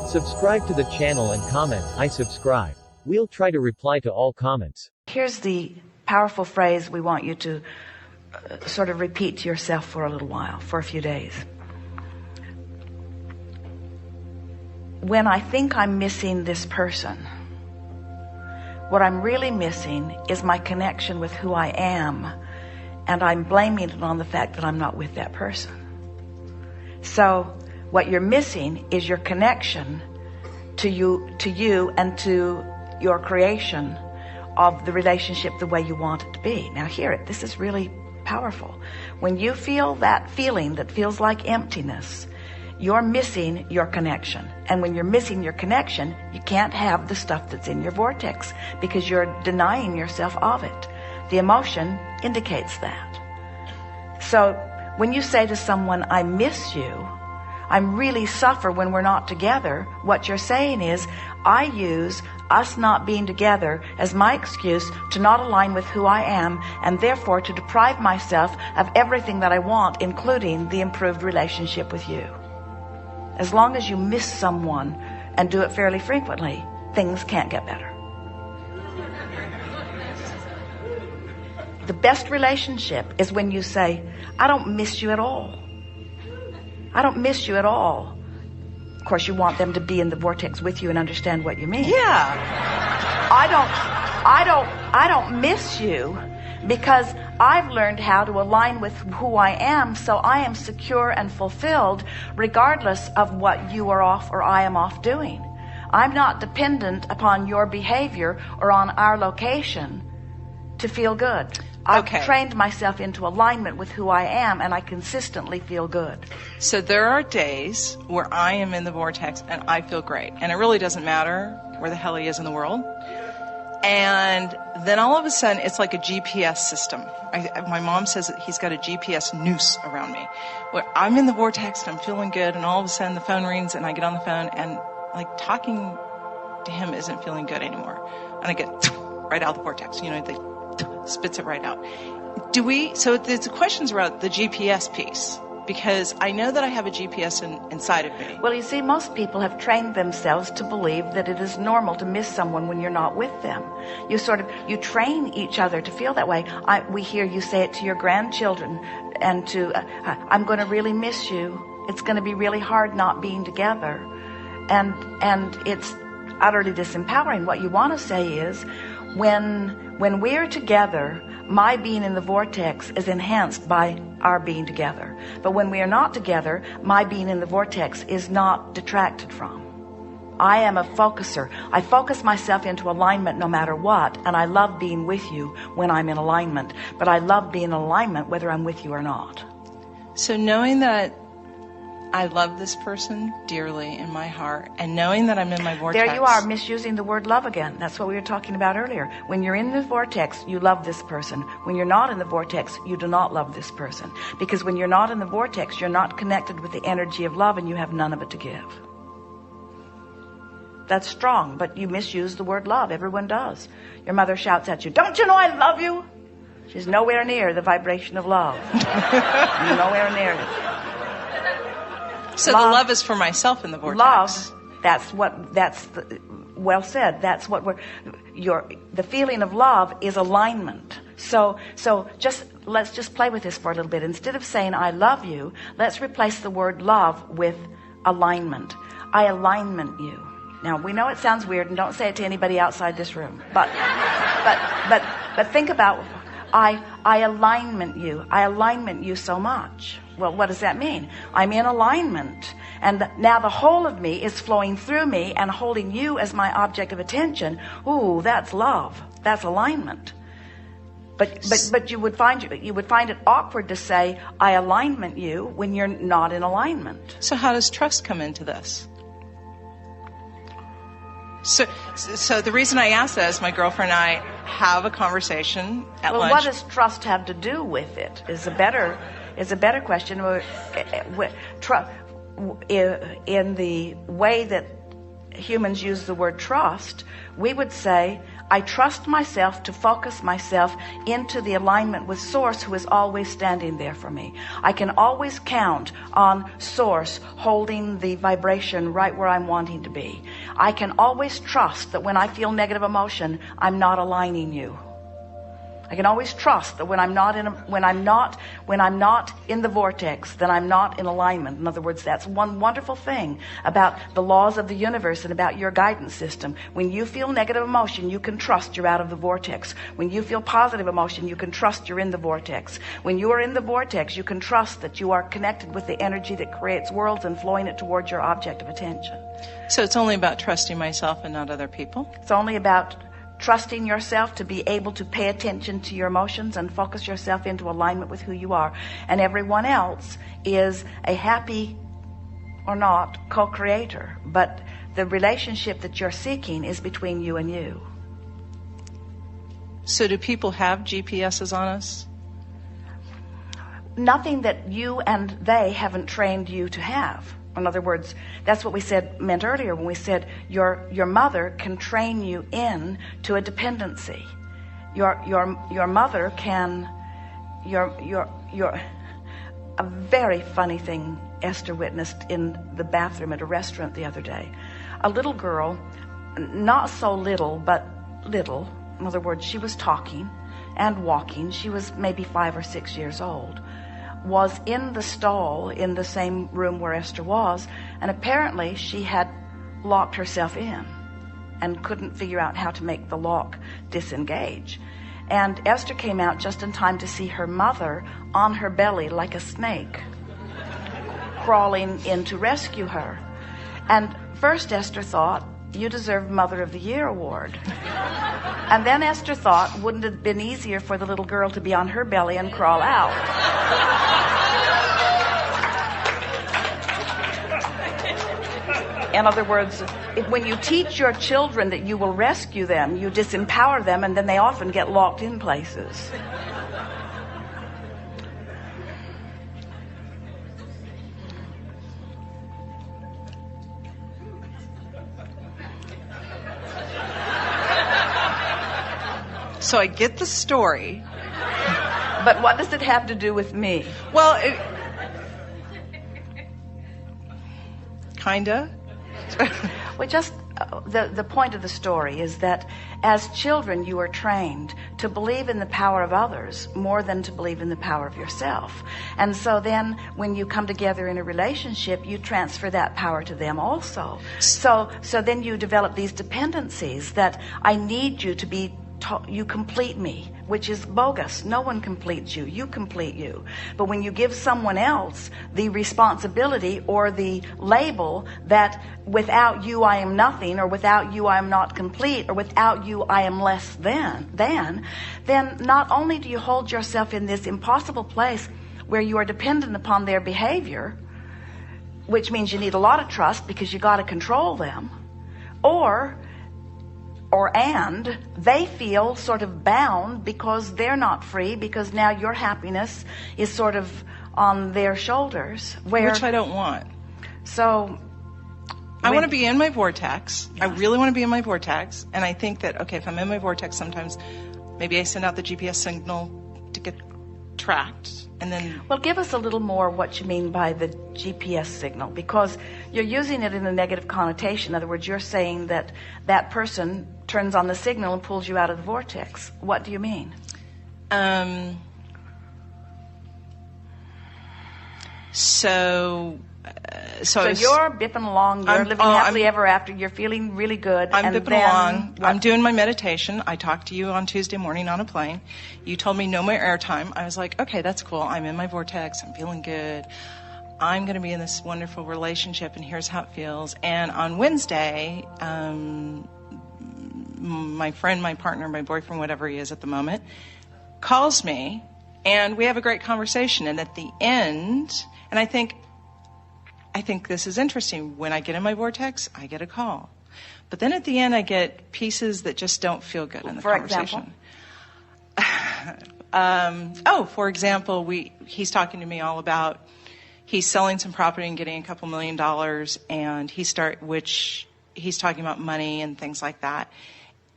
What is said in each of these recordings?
Subscribe to the channel and comment, I subscribe. We'll try to reply to all comments. Here's the powerful phrase we want you to sort of repeat to yourself for a little while, for a few days. When I think I'm missing this person, what I'm really missing is my connection with who I am, and I'm blaming it on the fact that I'm not with that person. So what you're missing is your connection to you and to your creation of the relationship the way you want it to be. Now hear it. This is really powerful. When you feel that feeling that feels like emptiness, you're missing your connection. And when you're missing your connection, you can't have the stuff that's in your vortex because you're denying yourself of it. The emotion indicates that. So when you say to someone, I miss you, I really suffer when we're not together, what you're saying is, I use us not being together as my excuse to not align with who I am, and therefore to deprive myself of everything that I want, including the improved relationship with you. As long as you miss someone and do it fairly frequently, things can't get better. The best relationship is when you say, I don't miss you at all. I don't miss you at all. Of course, you want them to be in the vortex with you and understand what you mean. Yeah. I don't miss you because I've learned how to align with who I am, so I am secure and fulfilled regardless of what you are off or I am off doing. I'm not dependent upon your behavior or on our location to feel good. I've trained myself into alignment with who I am, and I consistently feel good. So there are days where I am in the vortex and I feel great. And it really doesn't matter where the hell he is in the world. And then all of a sudden, it's like a GPS system. My mom says that he's got a GPS noose around me. Where I'm in the vortex and I'm feeling good, and all of a sudden the phone rings and I get on the phone and like talking to him isn't feeling good anymore. And I get right out of the vortex. You know, they spits it right out. So the question's about the GPS piece, because I know that I have a GPS inside of me. Well, you see, most people have trained themselves to believe that it is normal to miss someone when you're not with them. You train each other to feel that way. We hear you say it to your grandchildren and to, I'm going to really miss you. It's going to be really hard not being together. And it's utterly disempowering. What you want to say is, when we're together, my being in the vortex is enhanced by our being together. But when we are not together, my being in the vortex is not detracted from. I am a focuser. I focus myself into alignment no matter what, and I love being with you when I'm in alignment. But I love being in alignment whether I'm with you or not. So knowing that I love this person dearly in my heart, and knowing that I'm in my vortex. There you are, misusing the word love again. That's what we were talking about earlier. When you're in the vortex, you love this person. When you're not in the vortex, you do not love this person. Because when you're not in the vortex, you're not connected with the energy of love, and you have none of it to give. That's strong, but you misuse the word love. Everyone does. Your mother shouts at you, don't you know I love you? She's nowhere near the vibration of love. Nowhere near it. So the love is for myself in the vortex. Love, well said. That's what the feeling of love is alignment. So let's just play with this for a little bit. Instead of saying I love you, let's replace the word love with alignment. I alignment you. Now we know it sounds weird, and don't say it to anybody outside this room. But think about I alignment you. I alignment you so much. Well, what does that mean? I'm in alignment, and now the whole of me is flowing through me and holding you as my object of attention. Ooh, that's love. That's alignment. But you would find it awkward to say I alignment you when you're not in alignment. So how does trust come into this? So the reason I ask that is my girlfriend and I have a conversation at lunch. Well, what does trust have to do with it? Is a better question. In the way that humans use the word trust, we would say, I trust myself to focus myself into the alignment with Source, who is always standing there for me. I can always count on Source holding the vibration right where I'm wanting to be. I can always trust that when I feel negative emotion, I'm not aligning you. I can always trust that when I'm not in the vortex, then I'm not in alignment. In other words, that's one wonderful thing about the laws of the universe and about your guidance system. When you feel negative emotion, you can trust you're out of the vortex. When you feel positive emotion, you can trust you're in the vortex. When you are in the vortex, you can trust that you are connected with the energy that creates worlds and flowing it towards your object of attention. So it's only about trusting myself and not other people? It's only about trusting yourself to be able to pay attention to your emotions and focus yourself into alignment with who you are. And everyone else is a happy or not co-creator. But the relationship that you're seeking is between you and you. So do people have GPSs on us? Nothing that you and they haven't trained you to have. In other words, that's what we meant earlier when we said your mother can train you in to a dependency. Your mother can, a very funny thing Esther witnessed in the bathroom at a restaurant the other day. A little girl, not so little, but little. In other words, she was talking and walking. She was maybe 5 or 6 years old. Was in the stall in the same room where Esther was, and apparently she had locked herself in and couldn't figure out how to make the lock disengage. And Esther came out just in time to see her mother on her belly like a snake crawling in to rescue her. And first Esther thought, you deserve Mother of the Year award. And then Esther thought, wouldn't it have been easier for the little girl to be on her belly and crawl out? In other words, when you teach your children that you will rescue them, you disempower them, and then they often get locked in places. So I get the story. But what does it have to do with me? Well, kinda. Well, just the point of the story is that as children you are trained to believe in the power of others more than to believe in the power of yourself. And so then when you come together in a relationship, you transfer that power to them also. So then you develop these dependencies that I need you to be you complete me, which is bogus. No one completes you. You complete you. But when you give someone else the responsibility or the label that without you I am nothing, or without you I am not complete, or without you I am less than, then not only do you hold yourself in this impossible place where you are dependent upon their behavior, which means you need a lot of trust because you got to control them, and they feel sort of bound because they're not free, because now your happiness is sort of on their shoulders. Which I don't want. So I want to be in my vortex. Yes. I really want to be in my vortex. And I think that, okay, if I'm in my vortex, sometimes maybe I send out the GPS signal to get tracked. And then, well, give us a little more what you mean by the GPS signal, because you're using it in a negative connotation. In other words, you're saying that that person turns on the signal and pulls you out of the vortex. What do you mean? So you're bipping along, you're living happily ever after, you're feeling really good. I'm bipping along. What? I'm doing my meditation. I talked to you on Tuesday morning on a plane. You told me no more airtime. I was like, okay, that's cool. I'm in my vortex. I'm feeling good. I'm going to be in this wonderful relationship, and here's how it feels. And on Wednesday, my friend, my partner, my boyfriend, whatever he is at the moment, calls me, and we have a great conversation. And at the end, and I think this is interesting. When I get in my vortex, I get a call. But then at the end, I get pieces that just don't feel good in the conversation. For example, he's talking to me all about he's selling some property and getting $2 million, and which he's talking about money and things like that.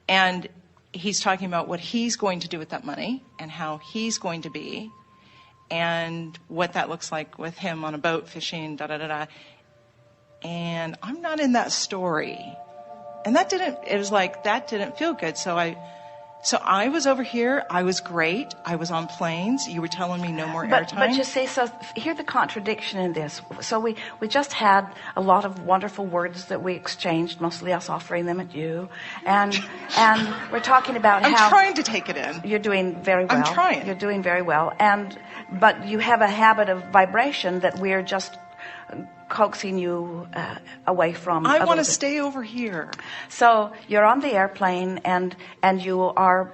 And he's talking about what he's going to do with that money and how he's going to be and what that looks like with him on a boat fishing, da-da-da-da. And I'm not in that story. And that didn't feel good. So I was over here. I was great. I was on planes. You were telling me no more airtime. But you see, so hear the contradiction in this. So we just had a lot of wonderful words that we exchanged, mostly us offering them at you. And we're talking about I'm trying to take it in. You're doing very well. I'm trying. You're doing very well. But you have a habit of vibration that we're just coaxing you away from. I want to stay over here. So you're on the airplane and you are,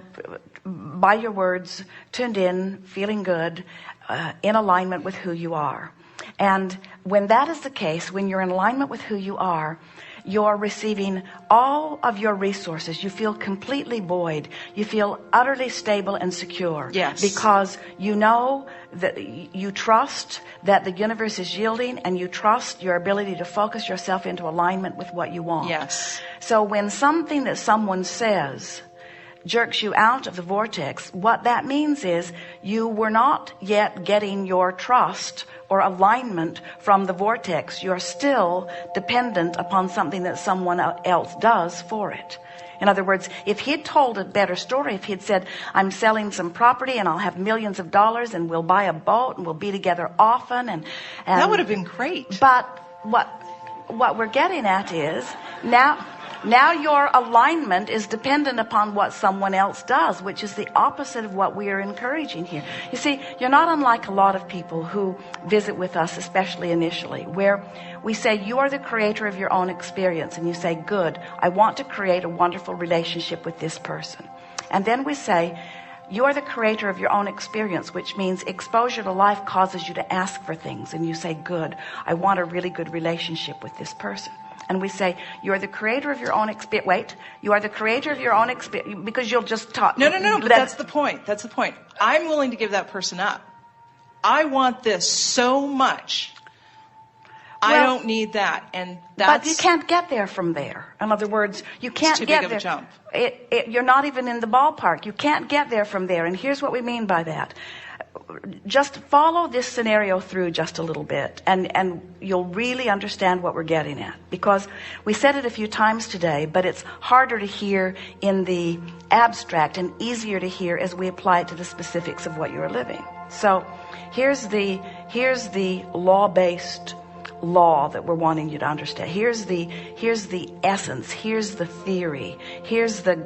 by your words, tuned in, feeling good, in alignment with who you are. And when that is the case, when you're in alignment with who you are, you're receiving all of your resources. You feel completely buoyed. You feel utterly stable and secure. Yes. Because you know that you trust that the universe is yielding, and you trust your ability to focus yourself into alignment with what you want. Yes. So when something that someone says jerks you out of the vortex, what that means is you were not yet getting your trust or alignment from the vortex. You're still dependent upon something that someone else does for it. In other words, if he'd told a better story, if he'd said, I'm selling some property and I'll have millions of dollars and we'll buy a boat and we'll be together often, and that would have been great. But what we're getting at is now your alignment is dependent upon what someone else does, which is the opposite of what we are encouraging here. You see, you're not unlike a lot of people who visit with us, especially initially, where we say, you are the creator of your own experience. And you say, good, I want to create a wonderful relationship with this person. And then we say, you are the creator of your own experience, which means exposure to life causes you to ask for things. And you say, good, I want a really good relationship with this person. And we say, you are the creator of your own experience. Wait, you are the creator of your own experience, because you'll just talk. No, but that's the point. That's the point. I'm willing to give that person up. I want this so much. I don't need that. And that's... But you can't get there from there. In other words, you can't get there. It's too big of a jump. You're not even in the ballpark. You can't get there from there. And here's what we mean by that. Just follow this scenario through just a little bit, and you'll really understand what we're getting at. Because we said it a few times today, but it's harder to hear in the abstract and easier to hear as we apply it to the specifics of what you're living. So here's the law-based law that we're wanting you to understand. Here's the essence, here's the theory, here's the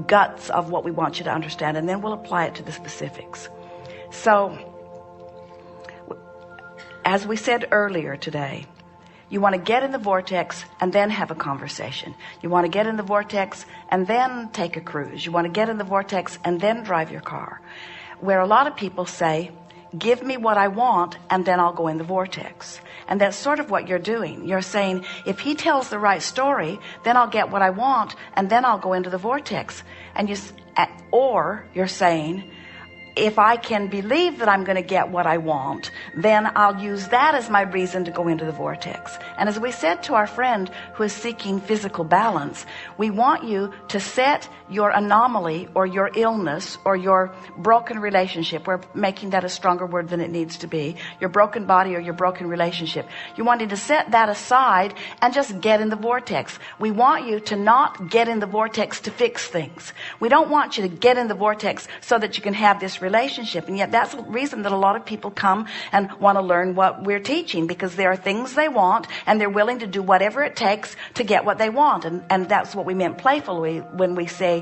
guts of what we want you to understand, and then we'll apply it to the specifics. So, as we said earlier today, you want to get in the vortex and then have a conversation. You want to get in the vortex and then take a cruise. You want to get in the vortex and then drive your car. Where a lot of people say, give me what I want and then I'll go in the vortex. And that's sort of what you're doing. You're saying, if he tells the right story, then I'll get what I want and then I'll go into the vortex. Or you're saying, if I can believe that I'm going to get what I want, then I'll use that as my reason to go into the vortex. And as we said to our friend who is seeking physical balance, we want you to set your anomaly or your illness or your broken relationship, we're making that a stronger word than it needs to be, your broken body or your broken relationship. You want you to set that aside and just get in the vortex. We want you to not get in the vortex to fix things. We don't want you to get in the vortex so that you can have this relationship. And yet that's the reason that a lot of people come and want to learn what we're teaching, because there are things they want and they're willing to do whatever it takes to get what they want. And that's what we meant playfully when we say,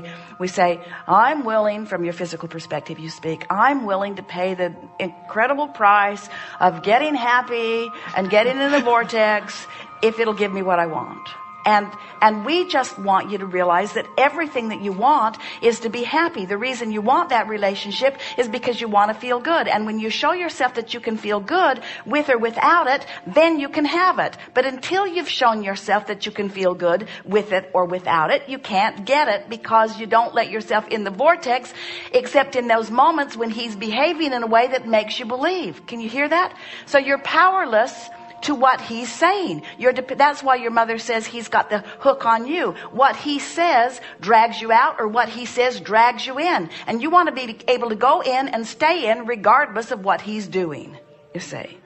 I'm willing, from your physical perspective you speak, I'm willing to pay the incredible price of getting happy and getting in the vortex if it'll give me what I want. And we just want you to realize that everything that you want is to be happy. The reason you want that relationship is because you want to feel good. And when you show yourself that you can feel good with or without it, then you can have it. But until you've shown yourself that you can feel good with it or without it, you can't get it, because you don't let yourself in the vortex except in those moments when he's behaving in a way that makes you believe. Can you hear that? So you're powerless to what he's saying. That's why your mother says he's got the hook on you. What he says drags you out, or what he says drags you in. And you want to be able to go in and stay in regardless of what he's doing, you see.